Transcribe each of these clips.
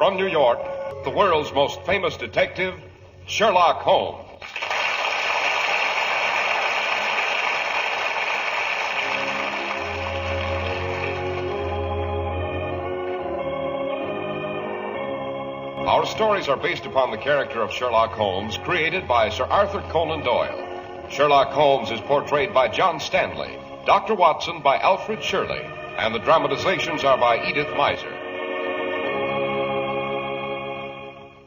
From New York, the world's most famous detective, Sherlock Holmes. Our stories are based upon the character of Sherlock Holmes, created by Sir Arthur Conan Doyle. Sherlock Holmes is portrayed by John Stanley, Dr. Watson by Alfred Shirley, and the dramatizations are by Edith Meiser.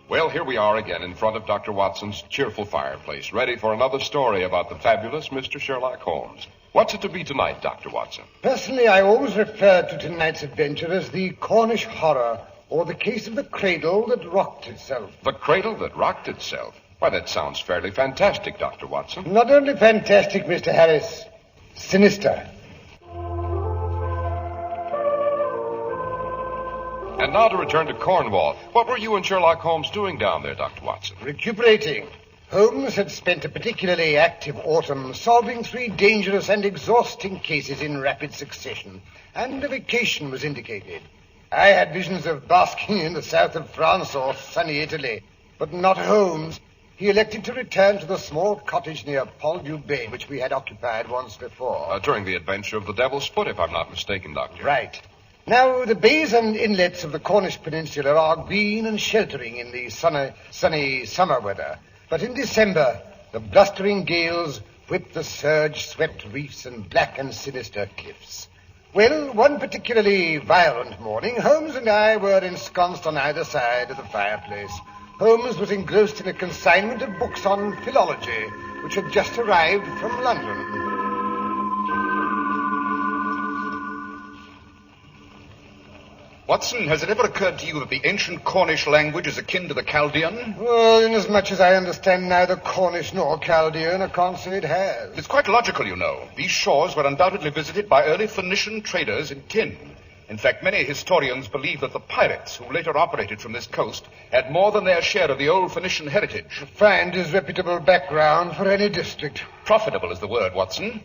Well, here we are again in front of Dr. Watson's cheerful fireplace, ready for another story about the fabulous Mr. Sherlock Holmes. What's it to be tonight, Dr. Watson? Personally, I always refer to tonight's adventure as the Cornish Horror, or the case of the cradle that rocked itself. The cradle that rocked itself? Why, that sounds fairly fantastic, Dr. Watson. Not only fantastic, Mr. Harris, sinister. And now to return to Cornwall. What were you and Sherlock Holmes doing down there, Dr. Watson? Recuperating. Holmes had spent a particularly active autumn solving 3 dangerous and exhausting cases in rapid succession, and a vacation was indicated. I had visions of basking in the south of France or sunny Italy, but not Holmes. He elected to return to the small cottage near Poldhu Bay, which we had occupied once before. During the adventure of the Devil's Foot, if I'm not mistaken, Doctor. Right. Now, the bays and inlets of the Cornish Peninsula are green and sheltering in the sunny summer weather. But in December, the blustering gales whip the surge-swept reefs and black and sinister cliffs. Well, one particularly violent morning, Holmes and I were ensconced on either side of the fireplace. Holmes was engrossed in a consignment of books on philology, which had just arrived from London. Watson, has it ever occurred to you that the ancient Cornish language is akin to the Chaldean? Well, inasmuch as I understand neither Cornish nor Chaldean, I can't say it has. It's quite logical, you know. These shores were undoubtedly visited by early Phoenician traders in tin. In fact, many historians believe that the pirates who later operated from this coast had more than their share of the old Phoenician heritage. A fine, disreputable background for any district. Profitable is the word, Watson.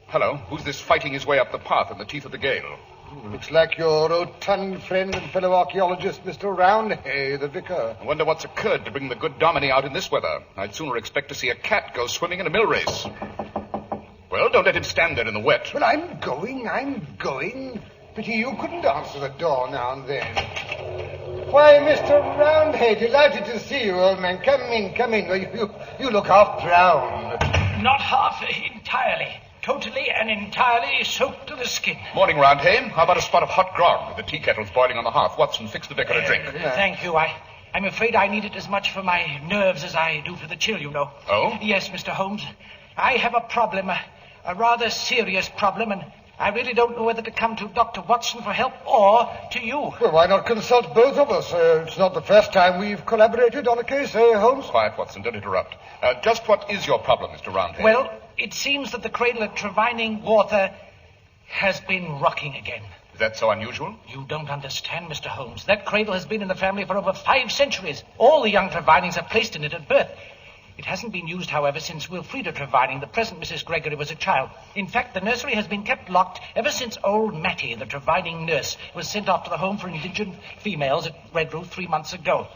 Hello, who's this fighting his way up the path in the teeth of the gale? Looks like your rotund friend and fellow archaeologist, Mr. Roundhay, the vicar. I wonder what's occurred to bring the good Dominie out in this weather. I'd sooner expect to see a cat go swimming in a mill race. Well, don't let him stand there in the wet. Well, I'm going. Pity you couldn't answer the door now and then. Why, Mr. Roundhay, delighted to see you, old man. Come in. Well, you look half drowned. Not half, entirely. Totally and entirely soaked to the skin. Morning, Roundhay. How about a spot of hot grog? The tea kettle's boiling on the hearth. Watson, fix the vicar a drink. Thank you. I'm afraid I need it as much for my nerves as I do for the chill, you know. Oh? Yes, Mr. Holmes. I have a problem, a rather serious problem, and I really don't know whether to come to Dr. Watson for help or to you. Well, why not consult both of us? It's not the first time we've collaborated on a case, Holmes? Quiet, Watson. Don't interrupt. Just what is your problem, Mr. Roundhay? Well, it seems that the cradle at Trevining Water has been rocking again. Is that so unusual? You don't understand, Mr. Holmes. That cradle has been in the family for over 5 centuries. All the young Trevinings are placed in it at birth. It hasn't been used, however, since Wilfrida Trevining, the present Mrs. Gregory, was a child. In fact, the nursery has been kept locked ever since old Mattie, the Trevining nurse, was sent off to the home for indigent females at Redruth 3 months ago.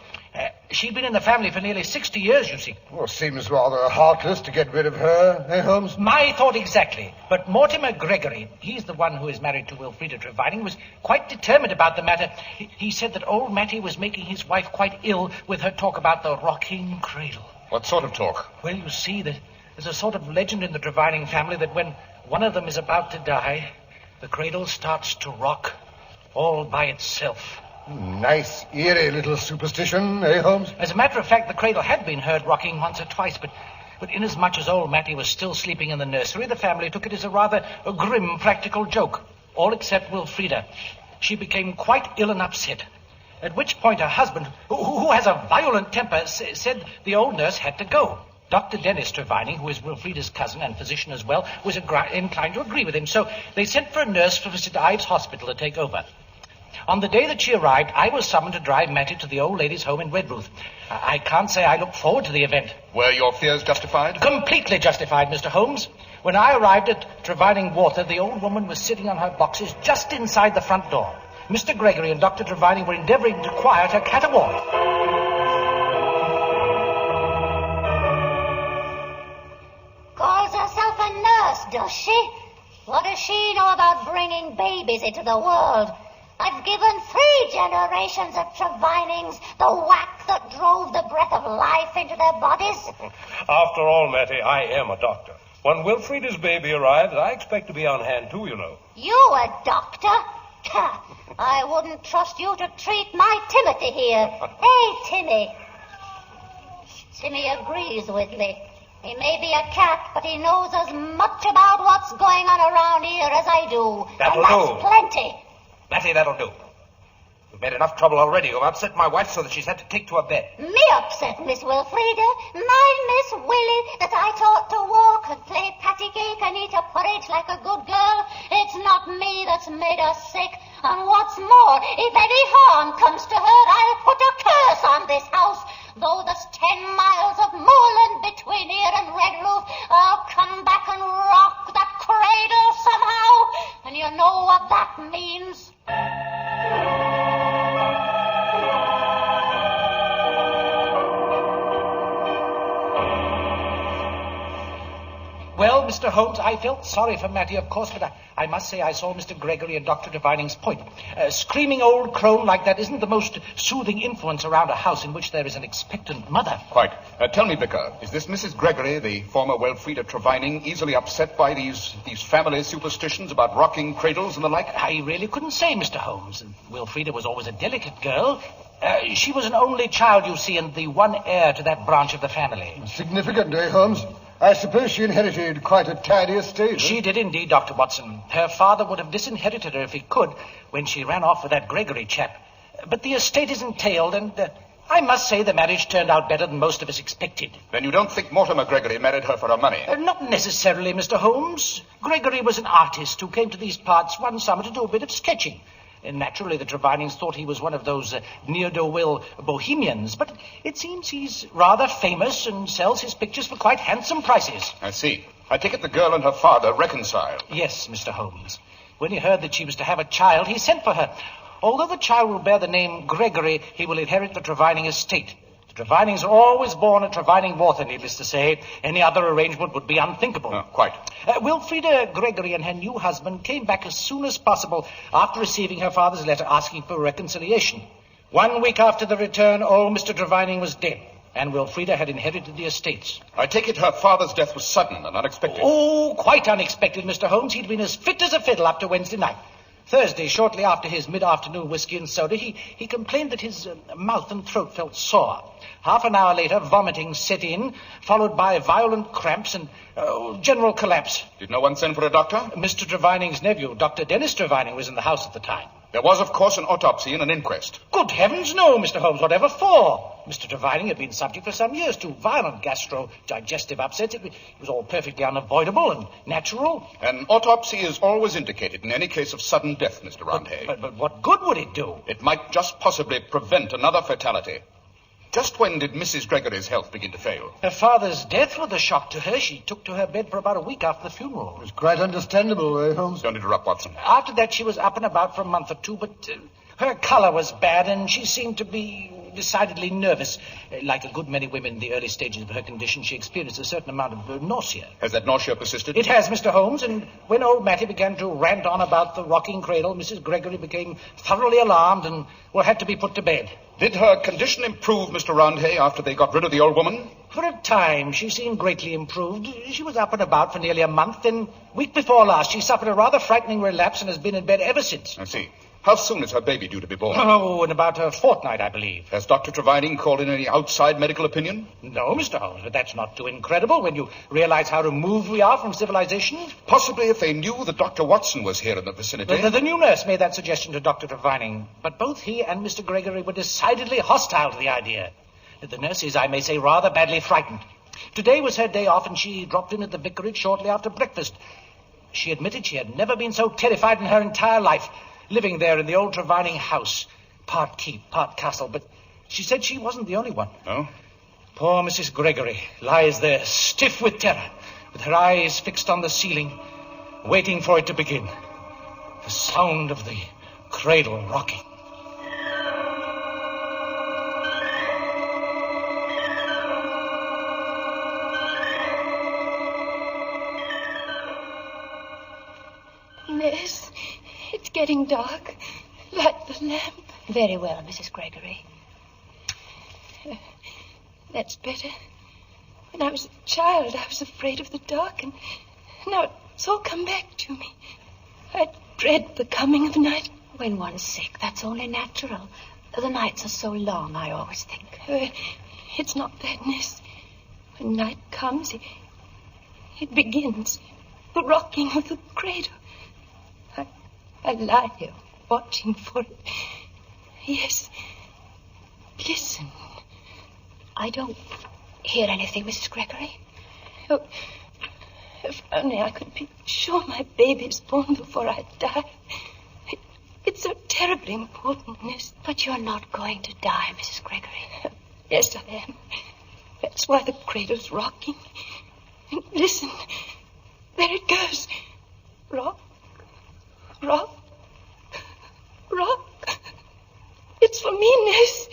She'd been in the family for nearly 60 years, you see. Well, seems rather heartless to get rid of her, Holmes? My thought exactly. But Mortimer Gregory, he's the one who is married to Wilfrida Trevining, was quite determined about the matter. He said that old Mattie was making his wife quite ill with her talk about the rocking cradle. What sort of talk? Well, you see, there's a sort of legend in the Trevining family that when one of them is about to die, the cradle starts to rock all by itself. Nice, eerie little superstition, Holmes? As a matter of fact, the cradle had been heard rocking once or twice, but inasmuch as old Mattie was still sleeping in the nursery, the family took it as a grim practical joke, all except Wilfrida. She became quite ill and upset, at which point her husband, who has a violent temper, said the old nurse had to go. Dr. Dennis Trevining, who is Wilfrida's cousin and physician as well, was inclined to agree with him, so they sent for a nurse from St. Ives Hospital to take over. On the day that she arrived, I was summoned to drive Mattie to the old lady's home in Redruth. I can't say I looked forward to the event. Were your fears justified? Completely justified, Mr. Holmes. When I arrived at Trevining Water, the old woman was sitting on her boxes just inside the front door. Mr. Gregory and Dr. Trevine were endeavouring to quiet her caterwaul. Calls herself a nurse, does she? What does she know about bringing babies into the world? I've given 3 generations of Trevinings the whack that drove the breath of life into their bodies. After all, Mattie, I am a doctor. When Wilfrida's baby arrives, I expect to be on hand, too, you know. You a doctor? I wouldn't trust you to treat my Timothy here. Hey, Timmy. Timmy agrees with me. He may be a cat, but he knows as much about what's going on around here as I do. That'll and that's do. plenty. Mattie, that'll do. You've made enough trouble already. You've upset my wife so that she's had to take to her bed. Me upset, Miss Wilfrida? My Miss Willie that I taught to walk and play patty cake and eat a porridge like a good girl? It's not me that's made her sick. And what's more, if any harm comes to her, I'll put a curse on this house. Though there's 10 miles of moorland between here and Red Roof, I'll come back and rock that cradle somehow. And you know what that means. Well, Mr. Holmes, I felt sorry for Mattie, of course, but I must say I saw Mr. Gregory and Dr. Devining's point. A screaming old crone like that isn't the most soothing influence around a house in which there is an expectant mother. Quite. Tell me, Vicar, is this Mrs. Gregory, the former Wilfrida Trevining, easily upset by these family superstitions about rocking cradles and the like? I really couldn't say, Mr. Holmes. Wilfrida was always a delicate girl. She was an only child, you see, and the one heir to that branch of the family. Significant, eh, Holmes? I suppose she inherited quite a tidy estate. She did indeed, Dr. Watson. Her father would have disinherited her if he could when she ran off with that Gregory chap. But the estate is entailed, and I must say the marriage turned out better than most of us expected. Then you don't think Mortimer Gregory married her for her money? Not necessarily, Mr. Holmes. Gregory was an artist who came to these parts one summer to do a bit of sketching. And naturally, the Trevinings thought he was one of those ne'er-do-well bohemians, but it seems he's rather famous and sells his pictures for quite handsome prices. I see. I take it the girl and her father reconciled. Yes, Mr. Holmes. When he heard that she was to have a child, he sent for her. Although the child will bear the name Gregory, he will inherit the Trevining estate. The Trevinings are always born at Trevining Water, needless to say. Any other arrangement would be unthinkable. Quite. Wilfrida Gregory and her new husband came back as soon as possible after receiving her father's letter asking for reconciliation. 1 week after the return, old Mr. Trevining was dead, and Wilfrida had inherited the estates. I take it her father's death was sudden and unexpected. Oh, quite unexpected, Mr. Holmes. He'd been as fit as a fiddle up to Wednesday night. Thursday, shortly after his mid-afternoon whiskey and soda, he complained that his mouth and throat felt sore. Half an hour later, vomiting set in, followed by violent cramps and general collapse. Did no one send for a doctor? Mr. Trevining's nephew, Dr. Dennis Trevining, was in the house at the time. There was, of course, an autopsy and an inquest. Good heavens, no, Mr. Holmes. Whatever for? Mr. Trevining had been subject for some years to violent gastro-digestive upsets. It was all perfectly unavoidable and natural. An autopsy is always indicated in any case of sudden death, Mr. Roundhay. But what good would it do? It might just possibly prevent another fatality. Just when did Mrs. Gregory's health begin to fail? Her father's death was a shock to her. She took to her bed for about a week after the funeral. It was quite understandable, eh, Holmes? Don't interrupt, Watson. After that, she was up and about for a month or two, but her color was bad, and she seemed to be decidedly nervous. Like a good many women in the early stages of her condition, she experienced a certain amount of nausea. Has that nausea persisted? It has, Mr. Holmes, and when old Mattie began to rant on about the rocking cradle, Mrs. Gregory became thoroughly alarmed and had to be put to bed. Did her condition improve, Mr. Roundhay, after they got rid of the old woman? For a time, she seemed greatly improved. She was up and about for nearly a month, then week before last, she suffered a rather frightening relapse and has been in bed ever since. I see. How soon is her baby due to be born? Oh, in about a fortnight, I believe. Has Dr. Trevining called in any outside medical opinion? No, Mr. Holmes, but that's not too incredible when you realize how removed we are from civilization. Possibly if they knew that Dr. Watson was here in the vicinity. The new nurse made that suggestion to Dr. Trevining, but both he and Mr. Gregory were decidedly hostile to the idea. The nurse is, I may say, rather badly frightened. Today was her day off, and she dropped in at the vicarage shortly after breakfast. She admitted she had never been so terrified in her entire life, living there in the old Trevining house, part keep, part castle, but she said she wasn't the only one. Oh? Poor Mrs. Gregory lies there, stiff with terror, with her eyes fixed on the ceiling, waiting for it to begin. The sound of the cradle rocking. Miss, it's getting dark. Light the lamp. Very well, Mrs. Gregory. That's better. When I was a child, I was afraid of the dark, and now it's all come back to me. I dread the coming of night. When one's sick, that's only natural. The nights are so long, I always think. It's not that, Miss. When night comes, it begins. The rocking of the cradle. I lie here, watching for it. Yes. Listen. I don't hear anything, Mrs. Gregory. Oh, if only I could be sure my baby's born before I die. It's so terribly important, Miss. But you're not going to die, Mrs. Gregory. Yes, I am. That's why the cradle's rocking. And listen. There it goes. Rock. Rock. Rock. It's for me, Miss.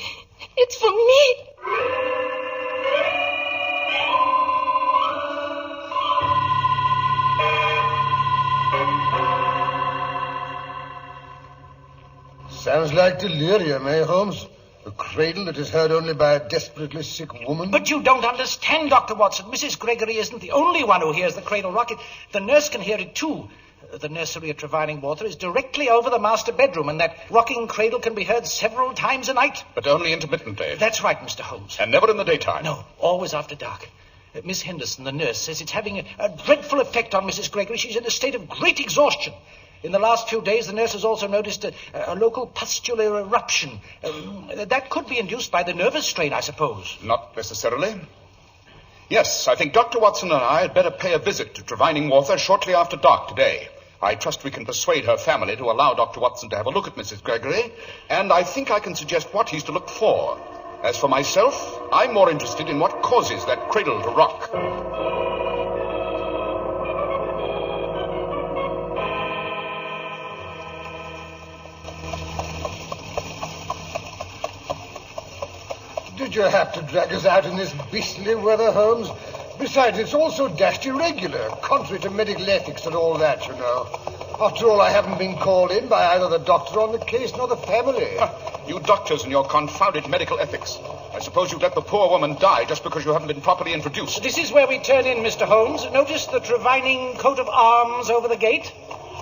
It's for me. Sounds like delirium, eh, Holmes? A cradle that is heard only by a desperately sick woman. But you don't understand, Dr. Watson. Mrs. Gregory isn't the only one who hears the cradle rocket. The nurse can hear it, too. The nursery at Trevining Water is directly over the master bedroom, and that rocking cradle can be heard several times a night. But only intermittently. That's right, Mr. Holmes. And never in the daytime. No, always after dark. Miss Henderson, the nurse, says it's having a dreadful effect on Mrs. Gregory. She's in a state of great exhaustion. In the last few days, the nurse has also noticed a local pustular eruption. That could be induced by the nervous strain, I suppose. Not necessarily. Yes, I think Dr. Watson and I had better pay a visit to Trevining Water shortly after dark today. I trust we can persuade her family to allow Dr. Watson to have a look at Mrs. Gregory, and I think I can suggest what he's to look for. As for myself, I'm more interested in what causes that cradle to rock. Did you have to drag us out in this beastly weather, Holmes? Besides, it's also dashed irregular, contrary to medical ethics and all that, you know. After all, I haven't been called in by either the doctor on the case nor the family. You doctors and your confounded medical ethics. I suppose you'd let the poor woman die just because you haven't been properly introduced. This is where we turn in, Mr. Holmes. Notice the Trevining coat of arms over the gate?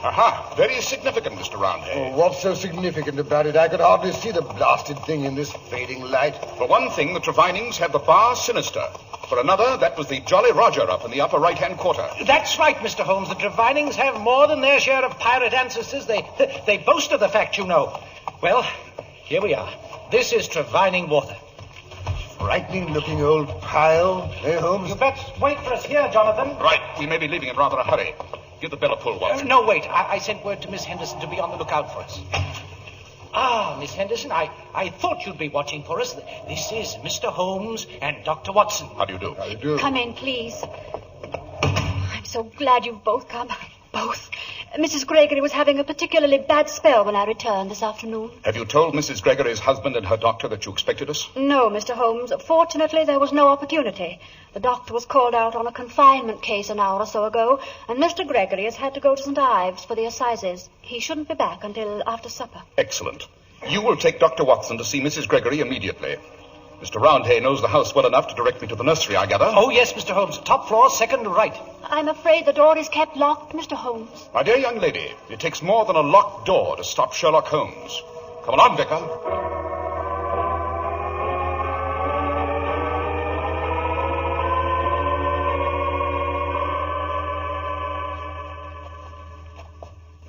Aha, very significant, Mr. Roundhay. Oh, what's so significant about it? I could hardly see the blasted thing in this fading light. For one thing, the Trevinings had the bar sinister. For another, that was the Jolly Roger up in the upper right-hand quarter. That's right, Mr. Holmes. The Trevinings have more than their share of pirate ancestors. They boast of the fact, you know. Well, here we are. This is Trevining Water. Frightening-looking old pile, eh, Holmes? You bet. Wait for us here, Jonathan. Right, we may be leaving in rather a hurry. Give the bell a pull, Watson. No, wait. I sent word to Miss Henderson to be on the lookout for us. Ah, Miss Henderson, I thought you'd be watching for us. This is Mr. Holmes and Dr. Watson. How do you do? How do you do? Come in, please. I'm so glad you've both come. Both. Mrs. Gregory was having a particularly bad spell when I returned this afternoon. Have you told Mrs. Gregory's husband and her doctor that you expected us? No, Mr. Holmes. Fortunately, there was no opportunity. The doctor was called out on a confinement case an hour or so ago, and Mr. Gregory has had to go to St. Ives for the assizes. He shouldn't be back until after supper. Excellent. You will take Dr. Watson to see Mrs. Gregory immediately. Mr. Roundhay knows the house well enough to direct me to the nursery, I gather. Oh, yes, Mr. Holmes. Top floor, second right. I'm afraid the door is kept locked, Mr. Holmes. My dear young lady, it takes more than a locked door to stop Sherlock Holmes. Come along, Vicar.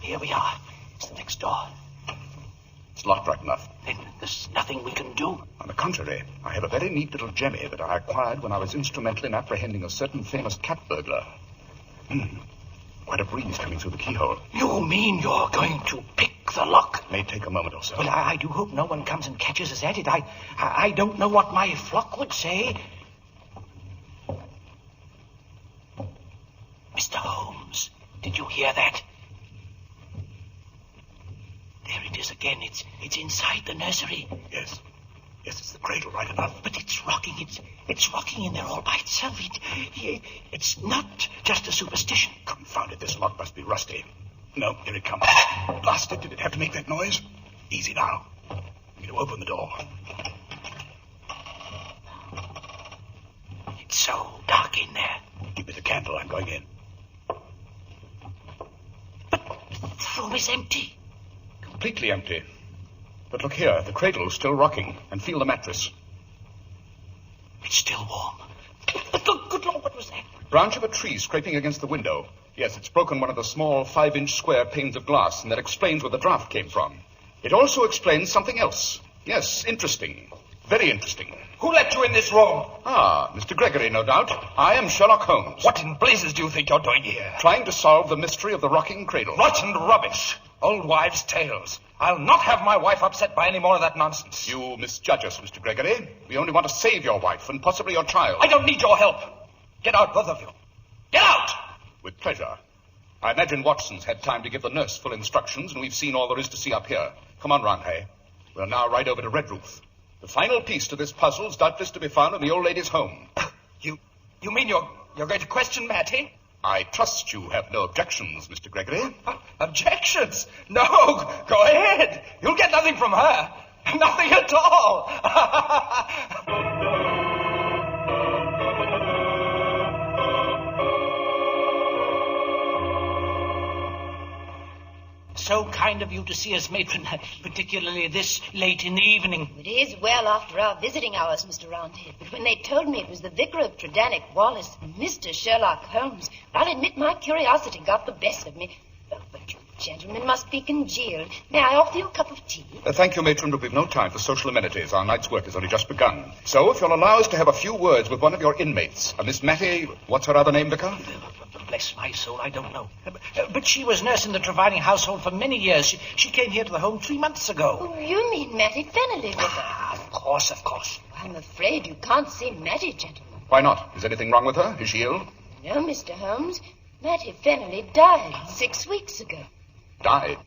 Here we are. It's the next door. It's locked right enough. Then there's nothing we can do. On the contrary, I have a very neat little jemmy that I acquired when I was instrumental in apprehending a certain famous cat burglar. Quite a breeze coming through the keyhole. You mean you're going to pick the lock? May take a moment or so. Well, I do hope no one comes and catches us at it. I don't know what my flock would say. Mr. Holmes, did you hear that? There it is again. inside the nursery. Yes. Yes, it's the cradle, right enough. But it's rocking. It's rocking in there all by itself. It's not just a superstition. Confound it, this lock must be rusty. No, here it comes. Blast it. Did it have to make that noise? Easy now. I'm going to open the door. It's so dark in there. Give me the candle. I'm going in. But the room is empty. Completely empty. But look here, the cradle's still rocking. And feel the mattress. It's still warm. But good Lord, what was that? Branch of a tree scraping against the window. Yes, it's broken one of the small 5-inch square panes of glass, and that explains where the draft came from. It also explains something else. Yes, interesting. Very interesting. Who let you in this room? Ah, Mr. Gregory, no doubt. I am Sherlock Holmes. What in blazes do you think you're doing here? Trying to solve the mystery of the rocking cradle. Rotten rubbish. Old wives' tales. I'll not have my wife upset by any more of that nonsense. You misjudge us, Mr. Gregory. We only want to save your wife and possibly your child. I don't need your help. Get out, both of you. Get out! With pleasure. I imagine Watson's had time to give the nurse full instructions, and we've seen all there is to see up here. Come on, Roundhay. We'll now ride over to Red Roof. The final piece to this puzzle is doubtless to be found in the old lady's home. You mean you're going to question Mattie? I trust you have no objections, Mr. Gregory. Objections? No, go ahead. You'll get nothing from her. Nothing at all. So kind of you to see us, matron, particularly this late in the evening. It is well after our visiting hours, Mr. Roundhead. But when they told me it was the vicar of Tredanick Wallace, Mr. Sherlock Holmes, I'll admit my curiosity got the best of me. Oh, but you gentlemen must be congealed. May I offer you a cup of tea? Thank you, matron, but we've no time for social amenities. Our night's work has only just begun. So, if you'll allow us to have a few words with one of your inmates, Miss Mattie, what's her other name, Vicar? Bless my soul, I don't know. But she was nurse in the Trevine household for many years. She came here to the home 3 months ago. Oh, you mean Mattie Fennelly, Vicar? Of course, of course. I'm afraid you can't see Mattie, gentlemen. Why not? Is anything wrong with her? Is she ill? No, Mr. Holmes. Mattie Fennelly died 6 weeks ago. Died?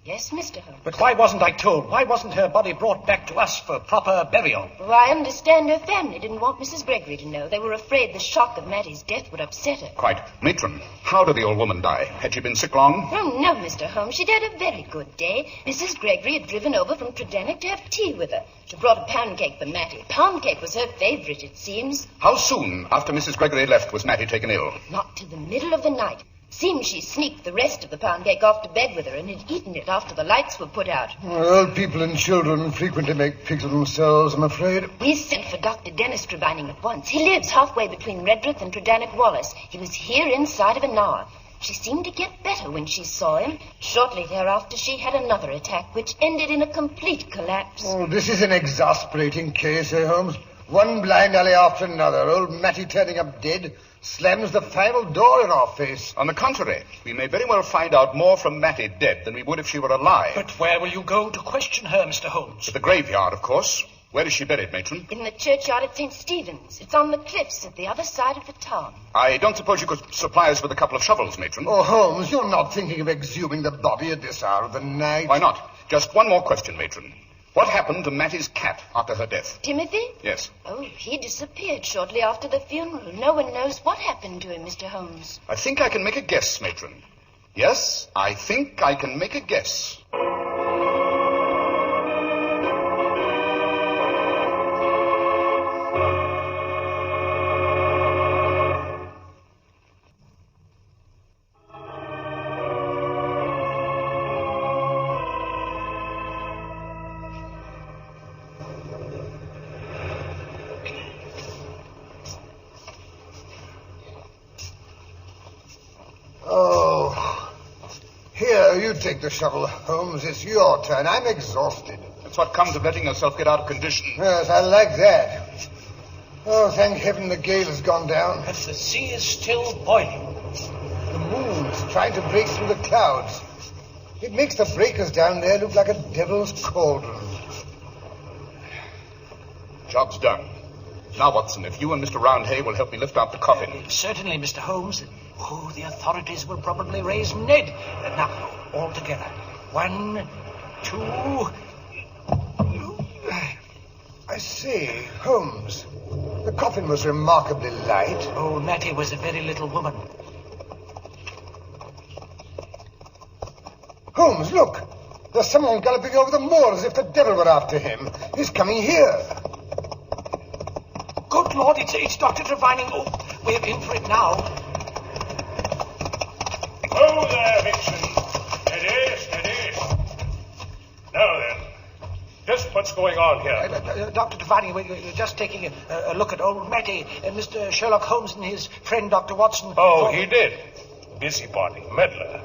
Yes, Mr. Holmes. But why wasn't I told? Why wasn't her body brought back to us for proper burial? Well, I understand her family didn't want Mrs. Gregory to know. They were afraid the shock of Mattie's death would upset her. Quite. Matron, how did the old woman die? Had she been sick long? Oh, no, Mr. Holmes. She'd had a very good day. Mrs. Gregory had driven over from Tredanick to have tea with her. She brought a pound cake for Mattie. Pound cake was her favorite, it seems. How soon after Mrs. Gregory left was Mattie taken ill? Not till the middle of the night. Seems she sneaked the rest of the pound cake off to bed with her and had eaten it after the lights were put out. Old people and children frequently make pigs of themselves, I'm afraid. We sent for Dr. Dennis Trevining at once. He lives halfway between Redruth and Tredanick Wallace. He was here inside of an hour. She seemed to get better when she saw him. Shortly thereafter, she had another attack, which ended in a complete collapse. Oh, this is an exasperating case, eh, Holmes? One blind alley after another. Old Mattie turning up dead slams the final door in our face. On the contrary, we may very well find out more from Mattie dead than we would if she were alive. But where will you go to question her, Mr. Holmes? To the graveyard, of course. Where is she buried, matron? In the churchyard at St. Stephen's. It's on the cliffs at the other side of the town. I don't suppose you could supply us with a couple of shovels, matron? Oh, Holmes, you're not thinking of exhuming the body at this hour of the night? Why not? Just one more question, matron. What happened to Mattie's cat after her death? Timothy? Yes. Oh, he disappeared shortly after the funeral. No one knows what happened to him, Mr. Holmes. I think I can make a guess, matron. Yes, I think I can make a guess. You take the shovel, Holmes. It's your turn. I'm exhausted. That's what comes of letting yourself get out of condition. Yes, I like that. Oh, thank heaven the gale has gone down. But the sea is still boiling. The moon's trying to break through the clouds. It makes the breakers down there look like a devil's cauldron. Job's done. Now, Watson, if you and Mr. Roundhay will help me lift out the coffin. Certainly, Mr. Holmes. Oh, the authorities will probably raise Ned. Now, all together. 1, 2... I see. Holmes. The coffin was remarkably light. Old Mattie was a very little woman. Holmes, look. There's someone galloping over the moor as if the devil were after him. He's coming here. Good Lord, it's Dr. Trevining. Oh, we're in for it now. Oh, there, Vixen. Steady. Now then, just what's going on here? Dr. Trevining, we're just taking a look at old Mattie, Mr. Sherlock Holmes and his friend, Dr. Watson. Oh, he did. Busybody, meddler.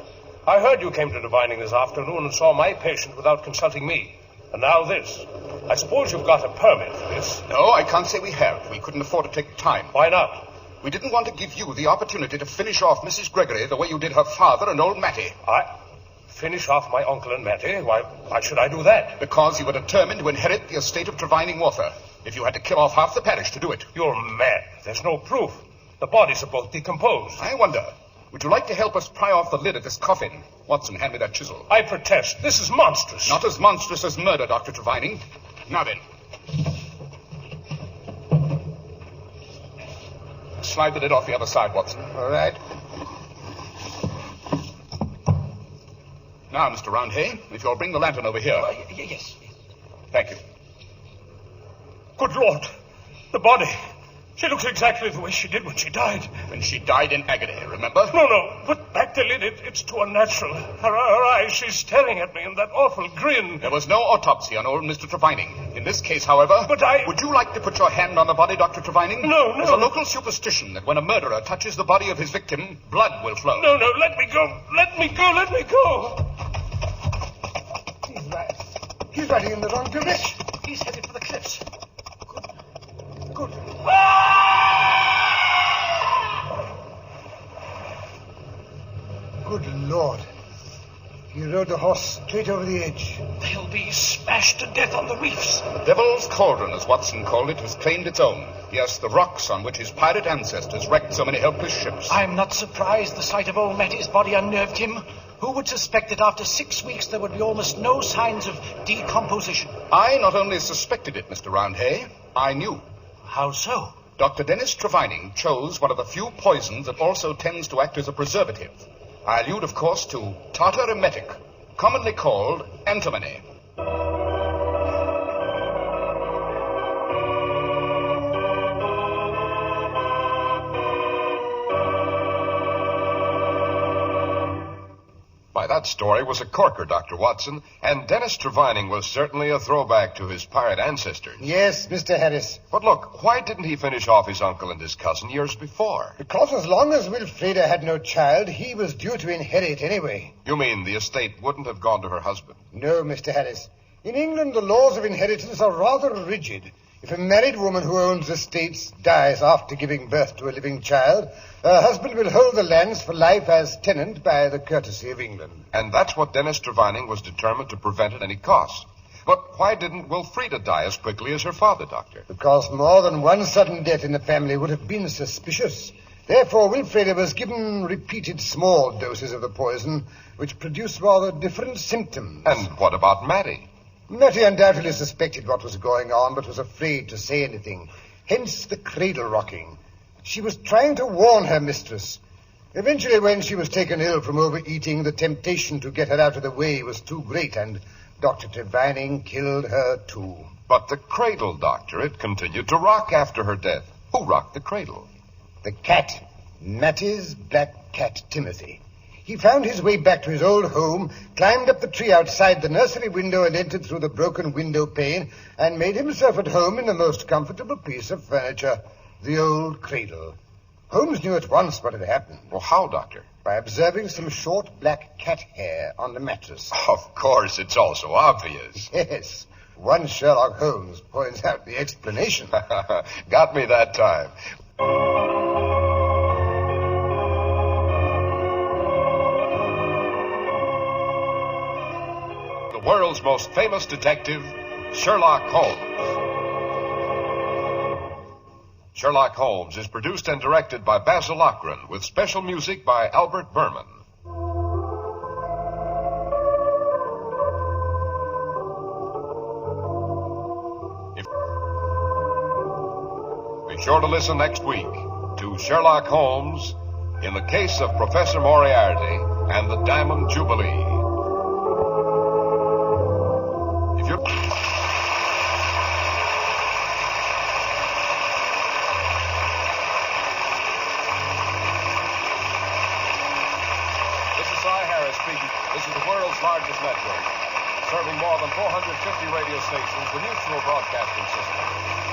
I heard you came to Divining this afternoon and saw my patient without consulting me. And now this. I suppose you've got a permit for this. No, I can't say we have. We couldn't afford to take time. Why not? We didn't want to give you the opportunity to finish off Mrs. Gregory the way you did her father and old Mattie. I finish off my uncle and Mattie? Why should I do that? Because you were determined to inherit the estate of Trevining Walther. If you had to kill off half the parish to do it. You're mad. There's no proof. The bodies are both decomposed. I wonder, would you like to help us pry off the lid of this coffin? Watson, hand me that chisel. I protest. This is monstrous. Not as monstrous as murder, Dr. Trevining. Now then. Slide the lid off the other side, Watson. All right. Now, Mr. Roundhay, if you'll bring the lantern over here. Yes. Thank you. Good Lord. The body. She looks exactly the way she did when she died. When she died in agony, remember? No. Put back the lid. It's too unnatural. Her eyes, she's staring at me in that awful grin. There was no autopsy on old Mr. Trevining. In this case, however... But Would you like to put your hand on the body, Dr. Trevining? No. There's a local superstition that when a murderer touches the body of his victim, blood will flow. No, let me go. Let me go. He's riding in the wrong direction. He's headed for the cliffs. Good. Good Lord. He rode the horse straight over the edge. They'll be smashed to death on the reefs. The Devil's Cauldron, as Watson called it, has claimed its own. Yes, the rocks on which his pirate ancestors wrecked so many helpless ships. I'm not surprised the sight of old Mattie's body unnerved him. Who would suspect that after 6 weeks there would be almost no signs of decomposition? I not only suspected it, Mr. Roundhay, I knew. How so? Dr. Dennis Trevining chose one of the few poisons that also tends to act as a preservative. I allude, of course, to tartar emetic, commonly called antimony. Why, that story was a corker, Dr. Watson, and Dennis Trevining was certainly a throwback to his pirate ancestors. Yes, Mr. Harris. But look, why didn't he finish off his uncle and his cousin years before? Because as long as Wilfreda had no child, he was due to inherit anyway. You mean the estate wouldn't have gone to her husband? No, Mr. Harris. In England, the laws of inheritance are rather rigid. If a married woman who owns estates dies after giving birth to a living child, her husband will hold the lands for life as tenant by the courtesy of England. And that's what Dennis Trevining was determined to prevent at any cost. But why didn't Wilfreda die as quickly as her father, Doctor? Because more than one sudden death in the family would have been suspicious. Therefore, Wilfreda was given repeated small doses of the poison, which produced rather different symptoms. And what about Mattie? Mattie undoubtedly suspected what was going on, but was afraid to say anything. Hence the cradle rocking. She was trying to warn her mistress. Eventually, when she was taken ill from overeating, the temptation to get her out of the way was too great, and Dr. Trevining killed her too. But the cradle, Doctor, it continued to rock after her death. Who rocked the cradle? The cat. Mattie's black cat, Timothy. He found his way back to his old home, climbed up the tree outside the nursery window and entered through the broken window pane and made himself at home in the most comfortable piece of furniture, the old cradle. Holmes knew at once what had happened. Well, how, Doctor? By observing some short black cat hair on the mattress. Of course, it's also obvious. Yes. One Sherlock Holmes points out the explanation. Got me that time. The world's most famous detective, Sherlock Holmes. Sherlock Holmes is produced and directed by Basil Lochran, with special music by Albert Berman. Be sure to listen next week to Sherlock Holmes in the case of Professor Moriarty and the Diamond Jubilee. If you... This is the world's largest network, serving more than 450 radio stations, the Mutual Broadcasting System.